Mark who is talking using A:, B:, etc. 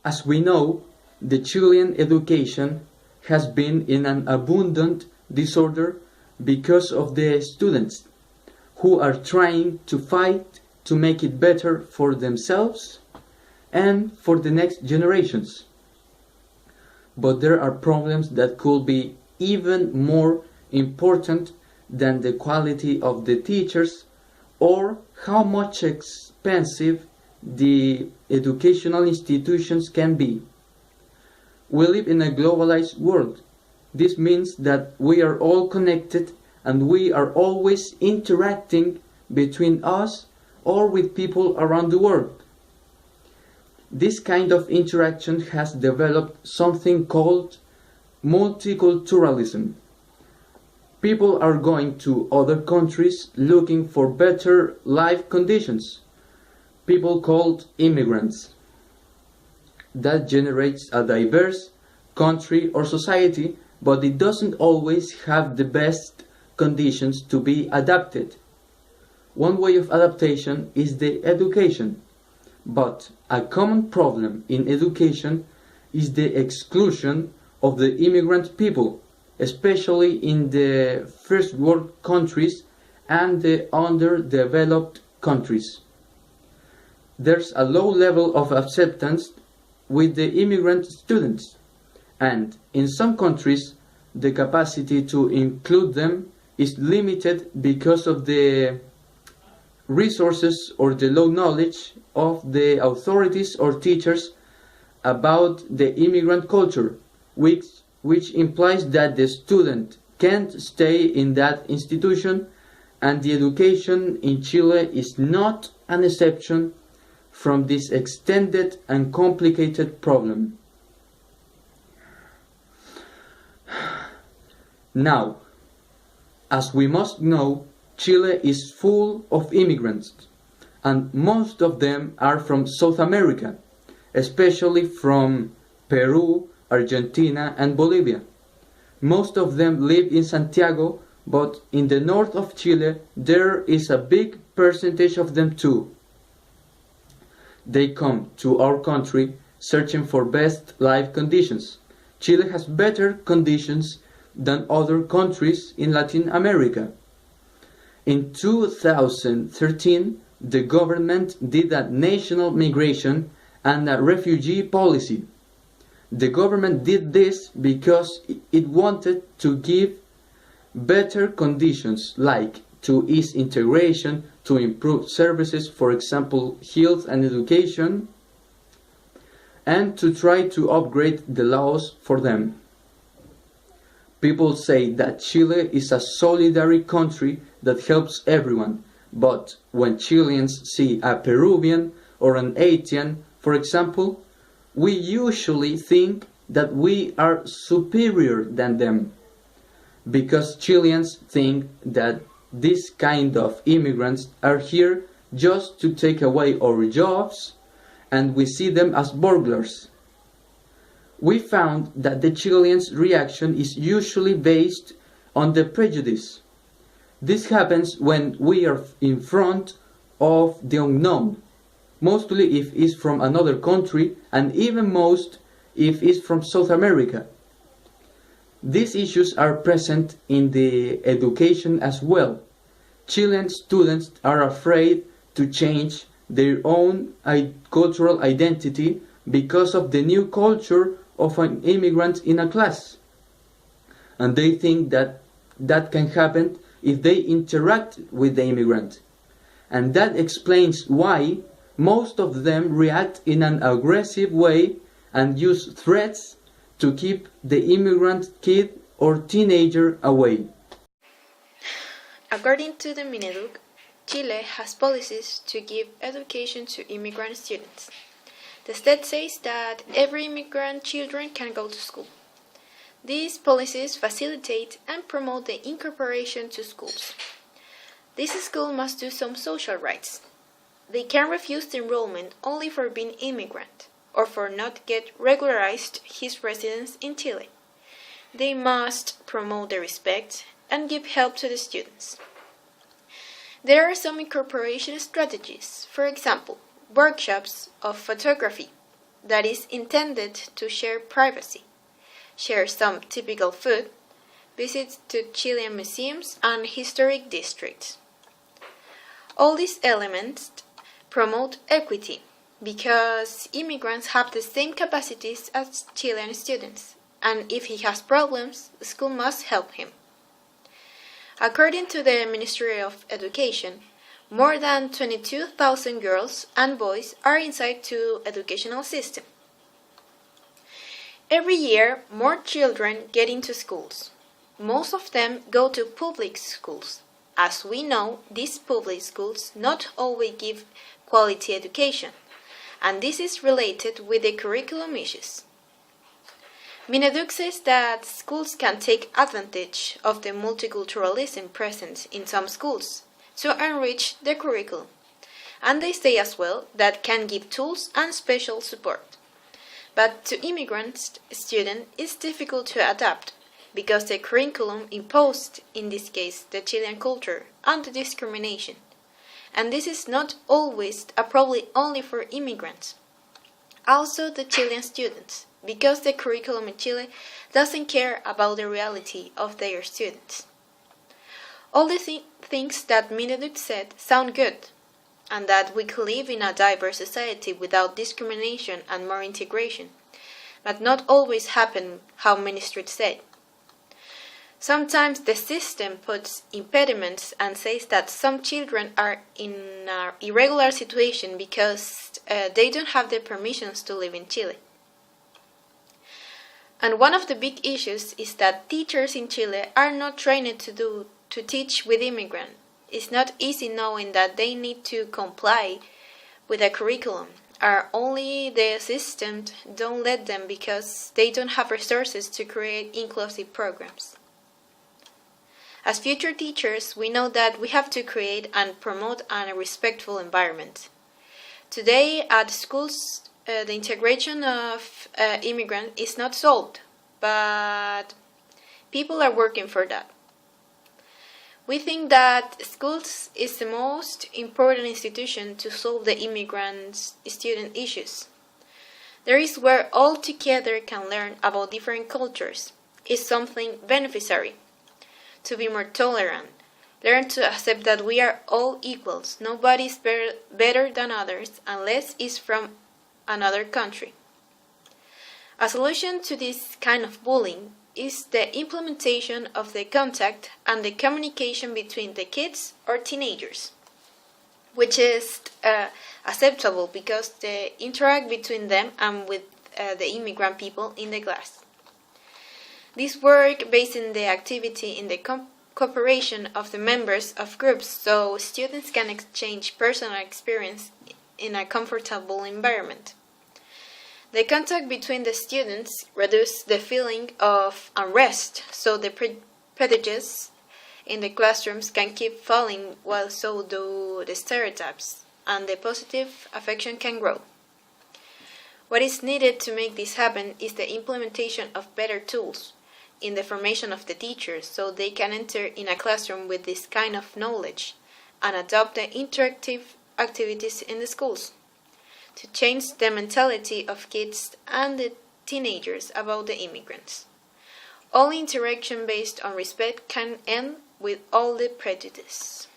A: As we know, the Chilean education has been in an abundant disorder because of the students who are trying to fight to make it better for themselves and for the next generations. But there are problems that could be even more important than the quality of the teachers or how much expensive the educational institutions can be. We live in a globalized world. This means that we are all connected and we are always interacting between us or with people around the world. This kind of interaction has developed something called multiculturalism. People are going to other countries looking for better life conditions. People called immigrants. That generates a diverse country or society, but it doesn't always have the best conditions to be adapted. One way of adaptation is the education, but a common problem in education is the exclusion of the immigrant people, especially in the first world countries and the underdeveloped countries. There's a low level of acceptance with the immigrant students, and in some countries the capacity to include them is limited because of the resources or the low knowledge of the authorities or teachers about the immigrant culture, which implies that the student can't stay in that institution, and the education in Chile is not an exception from this extended and complicated problem. Now, as we must know, Chile is full of immigrants, and most of them are from South America, especially from Peru, Argentina, and Bolivia. Most of them live in Santiago, but in the north of Chile there is a big percentage of them too. They come to our country searching for best life conditions. Chile has better conditions than other countries in Latin America. In 2013, the government did a national migration and a refugee policy. The government did this because it wanted to give better conditions, like to ease integration, to improve services, for example, health and education, and to try to upgrade the laws for them. People say that Chile is a solidary country that helps everyone, but when Chileans see a Peruvian or an Haitian, for example, we usually think that we are superior than them, because Chileans think that this kind of immigrants are here just to take away our jobs, and we see them as burglars. We found that the Chileans' reaction is usually based on the prejudice. This happens when we are in front of the unknown, mostly if it's from another country, and even most if it's from South America. These issues are present in the education as well. Chilean students are afraid to change their own cultural identity because of the new culture of an immigrant in a class. And they think that that can happen if they interact with the immigrant. And that explains why most of them react in an aggressive way and use threats to keep the immigrant kid or teenager away.
B: According to the Mineduc, Chile has policies to give education to immigrant students. The state says that every immigrant children can go to school. These policies facilitate and promote the incorporation to schools. This school must do some social rights. They can refuse the enrollment only for being immigrant or for not get regularized his residence in Chile. They must promote the respect and give help to the students. There are some incorporation strategies, for example, workshops of photography, that is intended to share privacy, share some typical food, visits to Chilean museums and historic districts. All these elements promote equity because immigrants have the same capacities as Chilean students, and if he has problems, the school must help him. According to the Ministry of Education, more than 22,000 girls and boys are inside the educational system. Every year, more children get into schools. Most of them go to public schools. As we know, these public schools not always give quality education, and this is related with the curriculum issues. Mineduc says that schools can take advantage of the multiculturalism present in some schools to enrich the curriculum, and they say as well that can give tools and special support. But to immigrant students, it's difficult to adapt because the curriculum imposed, in this case, the Chilean culture and the discrimination. And this is not always a problem only for immigrants, also the Chilean students, because the curriculum in Chile doesn't care about the reality of their students. All the things that Mineduc said sound good, and that we could live in a diverse society without discrimination and more integration, but not always happen how Ministry said. Sometimes the system puts impediments and says that some children are in an irregular situation because they don't have the permissions to live in Chile. And one of the big issues is that teachers in Chile are not trained to teach with immigrants. It's not easy knowing that they need to comply with a curriculum, or only the system don't let them because they don't have resources to create inclusive programs. As future teachers, we know that we have to create and promote a respectful environment. Today, at schools, the integration of immigrants is not solved, but people are working for that. We think that schools is the most important institution to solve the immigrant student issues. There is where all together can learn about different cultures. It's something beneficiary. To be more tolerant, learn to accept that we are all equals, nobody is better than others unless it's from another country. A solution to this kind of bullying is the implementation of the contact and the communication between the kids or teenagers, which is acceptable because they interact between them and with the immigrant people in the class. This work based in the activity in the cooperation of the members of groups so students can exchange personal experience in a comfortable environment. The contact between the students reduces the feeling of unrest so the prejudices in the classrooms can keep falling while so do the stereotypes and the positive affection can grow. What is needed to make this happen is the implementation of better tools in the formation of the teachers so they can enter in a classroom with this kind of knowledge and adopt the interactive activities in the schools to change the mentality of kids and the teenagers about the immigrants. All interaction based on respect can end with all the prejudice.